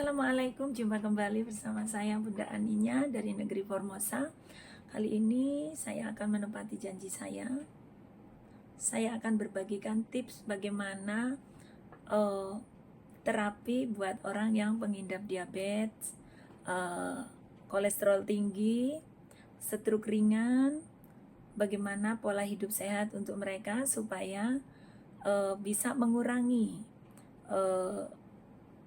Assalamualaikum, jumpa kembali bersama saya Bunda Aninya dari negeri Formosa. Kali ini saya akan menepati janji saya. Saya akan berbagikan tips bagaimana terapi buat orang yang pengidap diabetes, kolesterol tinggi, strook ringan, bagaimana pola hidup sehat untuk mereka supaya bisa mengurangi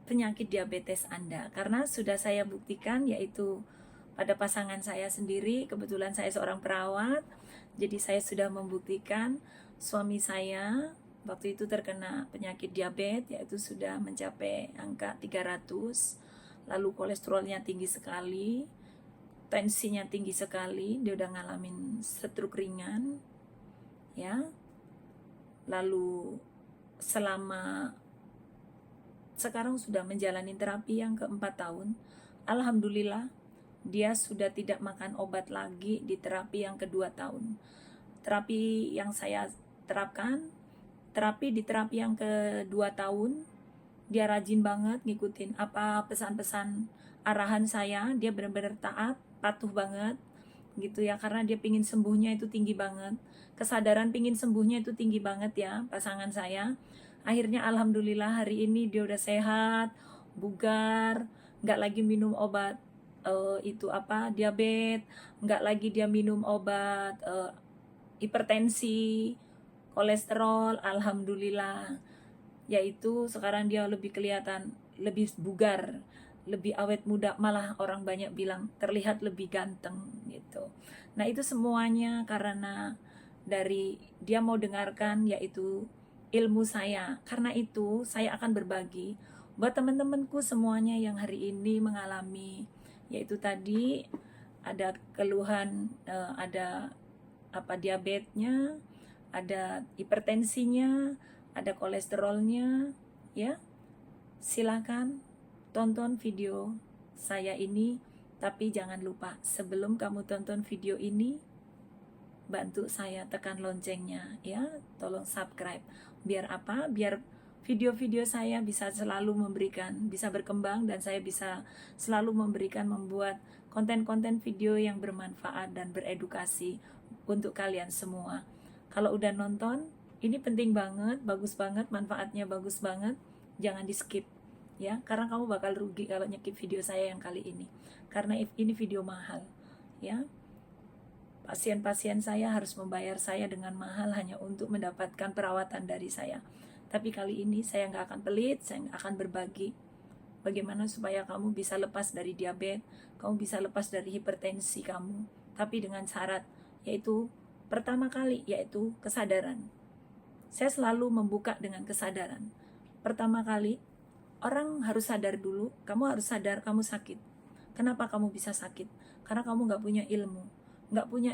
penyakit diabetes Anda. Karena sudah saya buktikan, yaitu pada pasangan saya sendiri. Kebetulan saya seorang perawat, jadi saya sudah membuktikan suami saya waktu itu terkena penyakit diabetes, yaitu sudah mencapai angka 300, lalu kolesterolnya tinggi sekali, tensinya tinggi sekali, dia udah ngalamin strook ringan, ya. Lalu sekarang sudah menjalani terapi yang keempat tahun. Alhamdulillah, dia sudah tidak makan obat lagi di terapi yang kedua tahun. Terapi yang saya terapkan, di terapi yang kedua tahun, dia rajin banget ngikutin apa pesan-pesan arahan saya. Dia benar-benar taat, patuh banget gitu ya, karena dia pingin sembuhnya itu tinggi banget. Kesadaran pingin sembuhnya itu tinggi banget ya pasangan saya. Akhirnya alhamdulillah hari ini dia udah sehat, bugar, nggak lagi minum obat diabetes, nggak lagi dia minum obat hipertensi, kolesterol. Alhamdulillah, yaitu sekarang dia lebih kelihatan lebih bugar, lebih awet muda, malah orang banyak bilang terlihat lebih ganteng gitu. Nah, itu semuanya karena dari dia mau dengarkan yaitu ilmu saya. Karena itu saya akan berbagi buat teman-temanku semuanya yang hari ini mengalami, yaitu tadi ada keluhan, ada diabetesnya, ada hipertensinya, ada kolesterolnya, ya. Silakan tonton video saya ini, tapi jangan lupa sebelum kamu tonton video ini, bantu saya tekan loncengnya ya, tolong subscribe. Biar apa? Biar video-video saya bisa selalu bisa berkembang, dan saya bisa selalu membuat konten-konten video yang bermanfaat dan beredukasi untuk kalian semua. Kalau udah nonton, ini penting banget, bagus banget, manfaatnya bagus banget, jangan di skip ya, karena kamu bakal rugi kalau nyekip video saya yang kali ini, karena ini video mahal ya. Pasien-pasien saya harus membayar saya dengan mahal hanya untuk mendapatkan perawatan dari saya. Tapi kali ini saya nggak akan pelit, saya akan berbagi bagaimana supaya kamu bisa lepas dari diabetes, kamu bisa lepas dari hipertensi kamu, tapi dengan syarat, yaitu pertama kali, yaitu kesadaran. Saya selalu membuka dengan kesadaran. Pertama kali, orang harus sadar dulu, kamu harus sadar kamu sakit. Kenapa kamu bisa sakit? Karena kamu nggak punya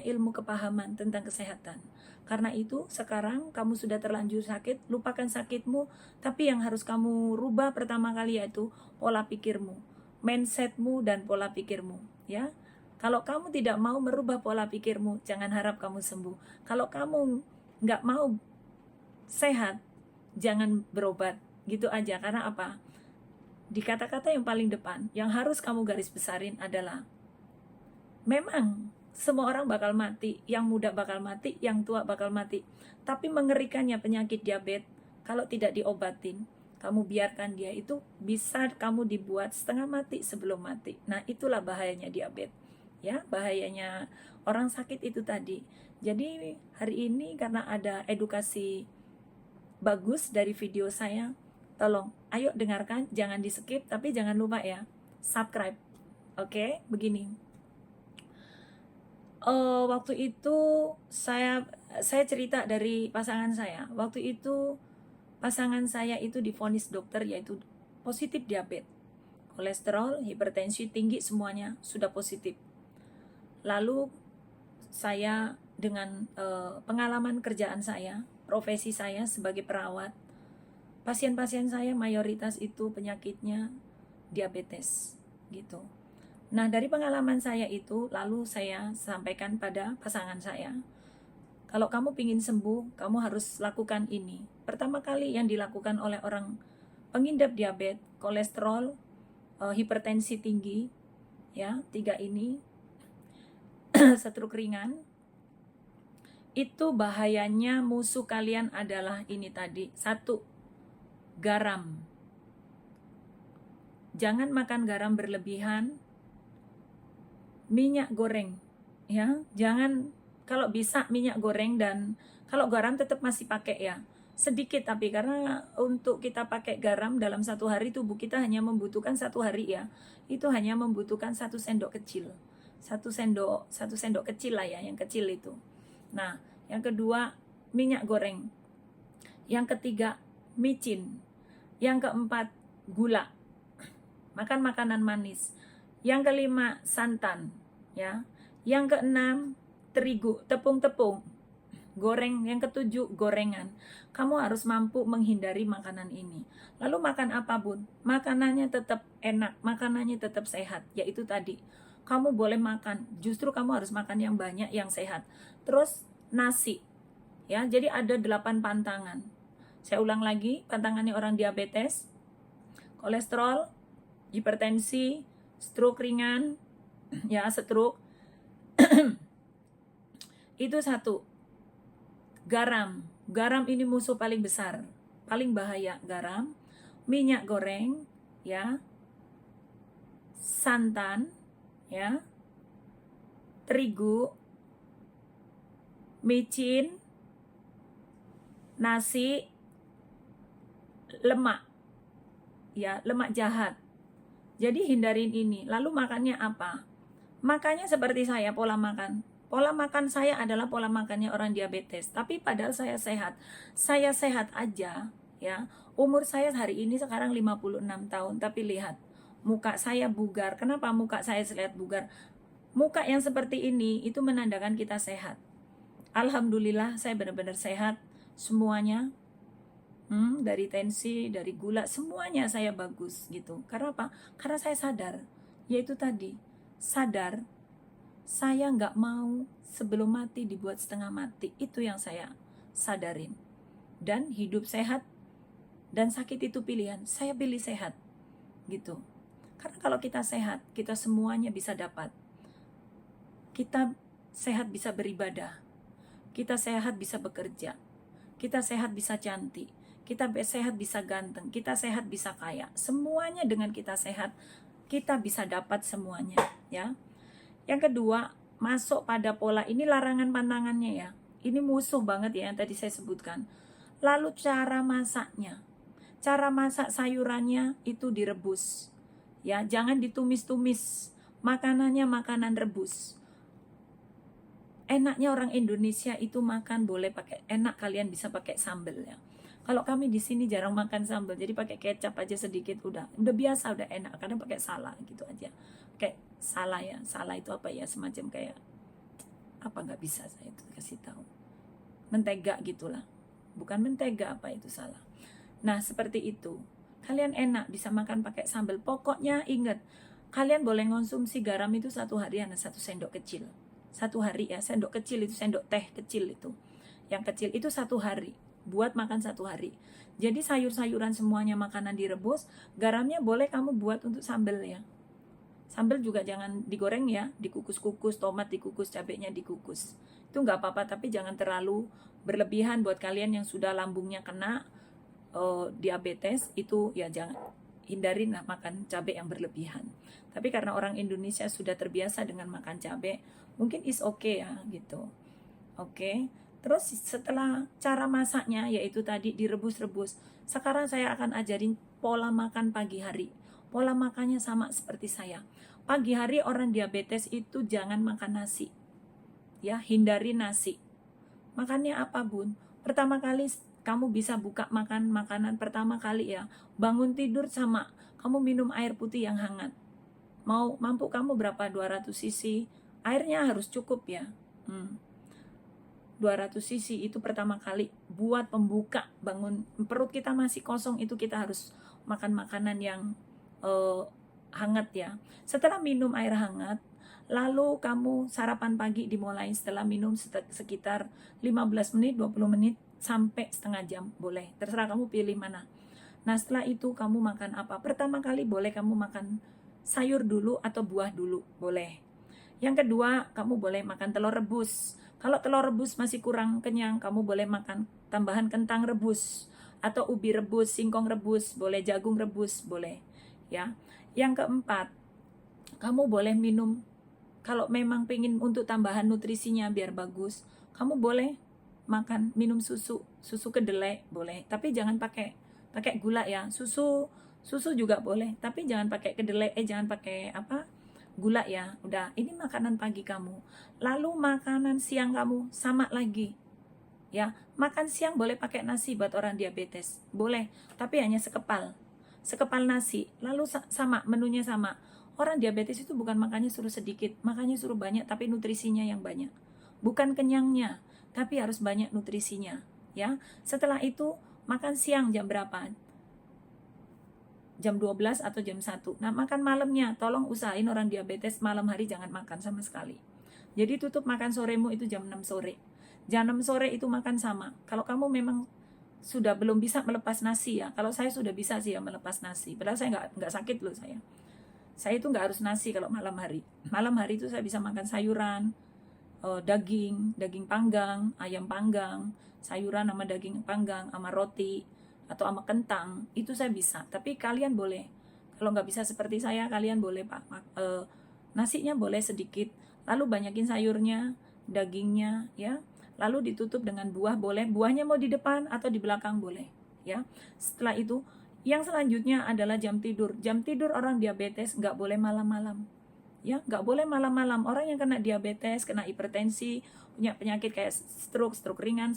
ilmu kepahaman tentang kesehatan. Karena itu sekarang kamu sudah terlanjur sakit, lupakan sakitmu, tapi yang harus kamu rubah pertama kali yaitu pola pikirmu, mindsetmu dan pola pikirmu ya. Kalau kamu tidak mau merubah pola pikirmu, jangan harap kamu sembuh. Kalau kamu nggak mau sehat, jangan berobat gitu aja. Karena apa? Di kata-kata yang paling depan yang harus kamu garis besarin adalah, memang semua orang bakal mati, yang muda bakal mati, yang tua bakal mati. Tapi mengerikannya penyakit diabetes, kalau tidak diobatin, kamu biarkan dia, itu bisa kamu dibuat setengah mati sebelum mati. Nah, itulah bahayanya diabetes. Ya, bahayanya orang sakit itu tadi. Jadi hari ini karena ada edukasi bagus dari video saya, tolong ayo dengarkan, jangan di skip, tapi jangan lupa ya subscribe. Oke, begini. Waktu itu saya cerita dari pasangan saya. Waktu itu pasangan saya itu divonis dokter yaitu positif diabetes, kolesterol, hipertensi tinggi, semuanya sudah positif. Lalu saya dengan pengalaman kerjaan saya, profesi saya sebagai perawat, pasien-pasien saya mayoritas itu penyakitnya diabetes gitu. Nah, dari pengalaman saya itu, lalu saya sampaikan pada pasangan saya, kalau kamu ingin sembuh, kamu harus lakukan ini. Pertama kali yang dilakukan oleh orang pengidap diabetes, kolesterol, hipertensi tinggi, ya, 3 ini, stroke ringan, itu bahayanya musuh kalian adalah ini tadi. 1, garam. Jangan makan garam berlebihan, minyak goreng, ya, jangan, kalau bisa minyak goreng, dan kalau garam tetap masih pakai ya, sedikit, tapi karena untuk kita pakai garam dalam 1 hari tubuh kita hanya membutuhkan 1 hari ya, itu hanya membutuhkan 1 sendok kecil, 1 sendok kecil lah ya, yang kecil itu. Nah, yang kedua minyak goreng, yang ketiga micin, yang keempat gula, makan makanan manis, yang kelima santan, ya, yang keenam terigu, tepung-tepung, goreng, yang ketujuh gorengan. Kamu harus mampu menghindari makanan ini. Lalu makan apa, Bun? Makanannya tetap enak, makanannya tetap sehat, yaitu tadi. Kamu boleh makan, justru kamu harus makan yang banyak, yang sehat. Terus nasi, ya. Jadi ada 8 pantangan. Saya ulang lagi, pantangannya orang diabetes, kolesterol, hipertensi, stroke ringan, ya, stroke. Itu 1. Garam. Garam ini musuh paling besar, paling bahaya, garam. Minyak goreng, ya. Santan, ya. Terigu, micin, nasi, lemak, ya, lemak jahat. Jadi hindarin ini. Lalu makannya apa? Makannya seperti saya, pola makan. Pola makan saya adalah pola makannya orang diabetes. Tapi padahal saya sehat. Saya sehat aja, ya. Umur saya hari ini sekarang 56 tahun. Tapi lihat, muka saya bugar. Kenapa muka saya terlihat bugar? Muka yang seperti ini itu menandakan kita sehat. Alhamdulillah saya benar-benar sehat. Semuanya. Dari tensi, dari gula, semuanya saya bagus gitu. Karena apa? Karena saya sadar. Yaitu tadi, sadar saya nggak mau sebelum mati dibuat setengah mati. Itu yang saya sadarin. Dan hidup sehat dan sakit itu pilihan. Saya pilih sehat. Gitu. Karena kalau kita sehat, kita semuanya bisa dapat. Kita sehat bisa beribadah. Kita sehat bisa bekerja. Kita sehat bisa cantik. Kita sehat bisa ganteng. Kita sehat bisa kaya. Semuanya dengan kita sehat, kita bisa dapat semuanya, ya. Yang kedua, masuk pada pola ini, larangan pantangannya ya. Ini musuh banget ya yang tadi saya sebutkan. Lalu cara masaknya. Cara masak sayurannya itu direbus. Ya, jangan ditumis-tumis. Makanannya makanan rebus. Enaknya orang Indonesia itu makan boleh pakai, enak kalian bisa pakai sambal ya. Kalau kami di sini jarang makan sambal, jadi pakai kecap aja sedikit udah biasa, udah enak. Kadang pakai sala gitu aja. Kayak sala ya, sala itu apa ya, semacam kayak apa, nggak bisa saya itu kasih tahu. Mentega gitulah. Bukan mentega, apa itu salah. Nah, seperti itu. Kalian enak bisa makan pakai sambal. Pokoknya ingat, kalian boleh konsumsi garam itu 1 hari hanya 1 sendok kecil. 1 hari ya, sendok kecil itu, sendok teh kecil itu. Yang kecil itu 1 hari. Buat makan 1 hari. Jadi sayur-sayuran semuanya makanan direbus, garamnya boleh kamu buat untuk sambal ya. Sambal juga jangan digoreng ya, dikukus-kukus, tomat dikukus, cabenya dikukus. Itu nggak apa-apa, tapi jangan terlalu berlebihan buat kalian yang sudah lambungnya kena diabetes, itu ya jangan, hindarin lah makan cabai yang berlebihan. Tapi karena orang Indonesia sudah terbiasa dengan makan cabai, mungkin is okay ya gitu. Oke. Terus setelah cara masaknya yaitu tadi direbus-rebus. Sekarang saya akan ajarin pola makan pagi hari. Pola makannya sama seperti saya. Pagi hari orang diabetes itu jangan makan nasi. Ya, hindari nasi. Makannya apa, Bun? Pertama kali kamu bisa buka makan makanan pertama kali ya. Bangun tidur sama kamu minum air putih yang hangat. Mampu kamu berapa? 200 cc. Airnya harus cukup ya. 200 cc itu pertama kali buat pembuka, bangun perut kita masih kosong, itu kita harus makan makanan yang hangat ya. Setelah minum air hangat, lalu kamu sarapan pagi dimulai setelah minum sekitar 15 menit, 20 menit sampai setengah jam boleh. Terserah kamu pilih mana. Nah setelah itu kamu makan apa? Pertama kali boleh kamu makan sayur dulu atau buah dulu, boleh. Yang kedua, kamu boleh makan telur rebus. Kalau telur rebus masih kurang kenyang, kamu boleh makan tambahan kentang rebus atau ubi rebus, singkong rebus, boleh jagung rebus, boleh. Ya. Yang keempat, kamu boleh minum kalau memang pengen untuk tambahan nutrisinya biar bagus, kamu boleh minum susu kedelai boleh, tapi jangan pakai pakai gula ya. Susu juga boleh, tapi jangan pakai kedelai, jangan pakai apa? Gula ya. Udah, ini makanan pagi kamu. Lalu makanan siang kamu sama lagi. Ya, makan siang boleh pakai nasi buat orang diabetes. Boleh, tapi hanya sekepal. Sekepal nasi. Lalu sama, menunya sama. Orang diabetes itu bukan makannya suruh sedikit, makannya suruh banyak tapi nutrisinya yang banyak. Bukan kenyangnya, tapi harus banyak nutrisinya, ya. Setelah itu makan siang jam berapa? Jam 12 atau jam 1. Nah, makan malamnya tolong usahain orang diabetes malam hari jangan makan sama sekali. Jadi tutup makan soremu itu jam 6 sore. Jam 6 sore itu makan sama. Kalau kamu memang sudah belum bisa melepas nasi ya. Kalau saya sudah bisa sih ya melepas nasi. Padahal saya nggak sakit loh saya. Saya itu nggak harus nasi kalau malam hari. Malam hari itu saya bisa makan sayuran, daging panggang, ayam panggang, sayuran sama daging panggang, sama roti, atau sama kentang, itu saya bisa. Tapi kalian boleh, kalau nggak bisa seperti saya, kalian boleh nasinya boleh sedikit, lalu banyakin sayurnya, dagingnya, ya. Lalu ditutup dengan buah boleh, buahnya mau di depan atau di belakang boleh, ya. Setelah itu, yang selanjutnya adalah jam tidur. Jam tidur orang diabetes nggak boleh malam-malam. Ya, nggak boleh malam-malam. Orang yang kena diabetes, kena hipertensi, punya penyakit kayak stroke ringan,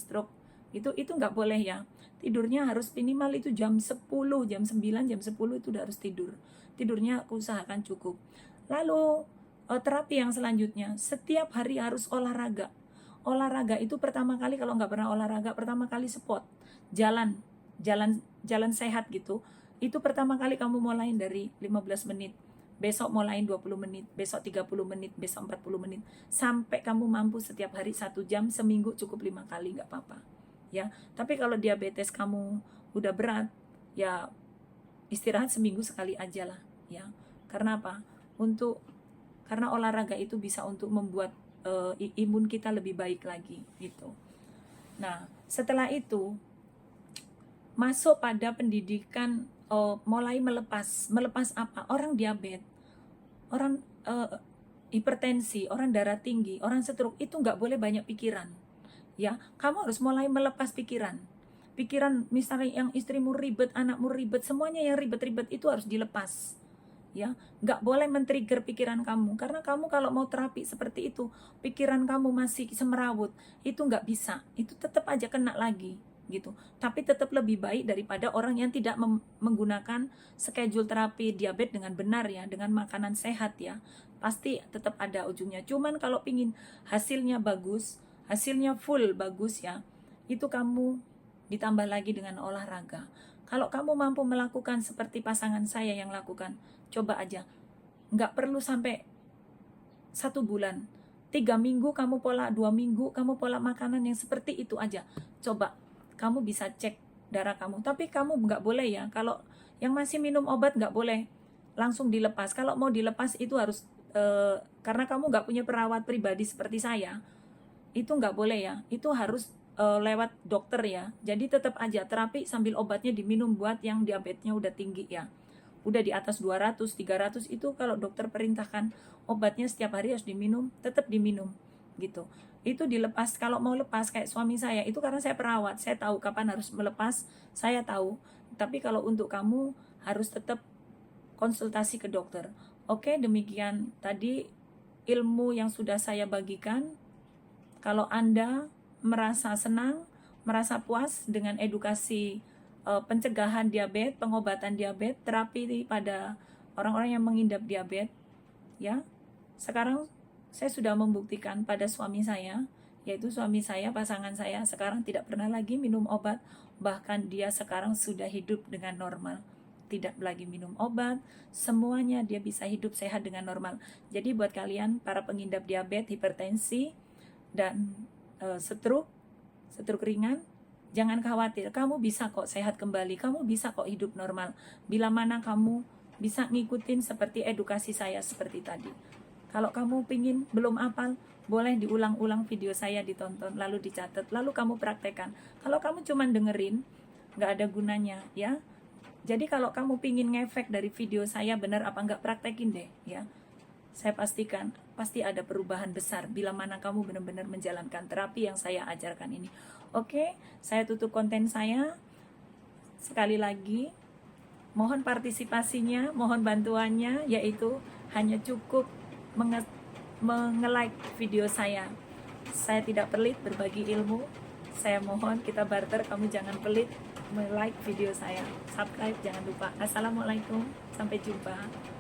itu nggak boleh ya. Tidurnya harus minimal itu jam 10, jam 9, jam 10 itu udah harus tidur. Tidurnya aku usahakan cukup. Lalu terapi yang selanjutnya, setiap hari harus olahraga. Olahraga itu pertama kali kalau nggak pernah olahraga, pertama kali sport, jalan sehat gitu. Itu pertama kali kamu mulai dari 15 menit. Besok mulai 20 menit, besok 30 menit, besok 40 menit. Sampai kamu mampu setiap hari 1 jam, seminggu cukup 5 kali, nggak apa-apa. Ya, tapi kalau diabetes kamu udah berat, ya istirahat seminggu sekali aja lah. Ya, karena apa? Karena olahraga itu bisa untuk membuat imun kita lebih baik lagi, gitu. Nah, setelah itu, masuk pada pendidikan mulai melepas apa? Orang diabetes, orang hipertensi, orang darah tinggi, orang stroke itu nggak boleh banyak pikiran. Ya, kamu harus mulai melepas pikiran. Pikiran misalnya yang istrimu ribet, anakmu ribet, semuanya yang ribet-ribet itu harus dilepas. Ya, nggak boleh men-trigger pikiran kamu, karena kamu kalau mau terapi seperti itu, pikiran kamu masih semerawut, itu nggak bisa, itu tetap aja kena lagi gitu. Tapi tetap lebih baik daripada orang yang tidak menggunakan schedule terapi diabetes dengan benar ya, dengan makanan sehat ya. Pasti tetap ada ujungnya. Cuman kalau pingin hasilnya bagus, hasilnya full bagus ya, itu kamu ditambah lagi dengan olahraga. Kalau kamu mampu melakukan seperti pasangan saya yang lakukan, coba aja. Nggak perlu sampai 1 bulan. 3 minggu kamu pola, 2 minggu kamu pola makanan yang seperti itu aja. Coba, kamu bisa cek darah kamu. Tapi kamu nggak boleh ya, kalau yang masih minum obat nggak boleh langsung dilepas. Kalau mau dilepas itu harus, karena kamu nggak punya perawat pribadi seperti saya, itu nggak boleh ya. Itu harus lewat dokter ya. Jadi tetap aja terapi sambil obatnya diminum buat yang diabetesnya udah tinggi ya. Udah di atas 200, 300 itu kalau dokter perintahkan obatnya setiap hari harus diminum, tetap diminum gitu. Itu dilepas, kalau mau lepas kayak suami saya, itu karena saya perawat, saya tahu kapan harus melepas, saya tahu. Tapi kalau untuk kamu harus tetap konsultasi ke dokter. Oke, demikian tadi ilmu yang sudah saya bagikan. Kalau Anda merasa senang, merasa puas dengan edukasi pencegahan diabetes, pengobatan diabetes, terapi pada orang-orang yang mengidap diabetes, ya. Sekarang saya sudah membuktikan pada suami saya, yaitu suami saya, pasangan saya sekarang tidak pernah lagi minum obat, bahkan dia sekarang sudah hidup dengan normal. Tidak lagi minum obat, semuanya dia bisa hidup sehat dengan normal. Jadi buat kalian para pengidap diabetes, hipertensi, dan stroke ringan, Jangan khawatir, kamu bisa kok sehat kembali, kamu bisa kok hidup normal. Bila mana kamu bisa ngikutin seperti edukasi saya seperti tadi. Kalau kamu pingin belum hafal, boleh diulang-ulang video saya, ditonton, lalu dicatat, lalu kamu praktekkan. Kalau kamu cuma dengerin, nggak ada gunanya ya. Jadi kalau kamu pingin ngefek dari video saya benar apa nggak, praktekin deh ya. Saya pastikan pasti ada perubahan besar bila mana kamu benar-benar menjalankan terapi yang saya ajarkan ini. Oke, saya tutup konten saya. Sekali lagi, mohon partisipasinya, mohon bantuannya, yaitu hanya cukup like video saya. Saya tidak pelit berbagi ilmu. Saya mohon kita barter, kamu jangan pelit like video saya. Subscribe jangan lupa. Assalamualaikum, sampai jumpa.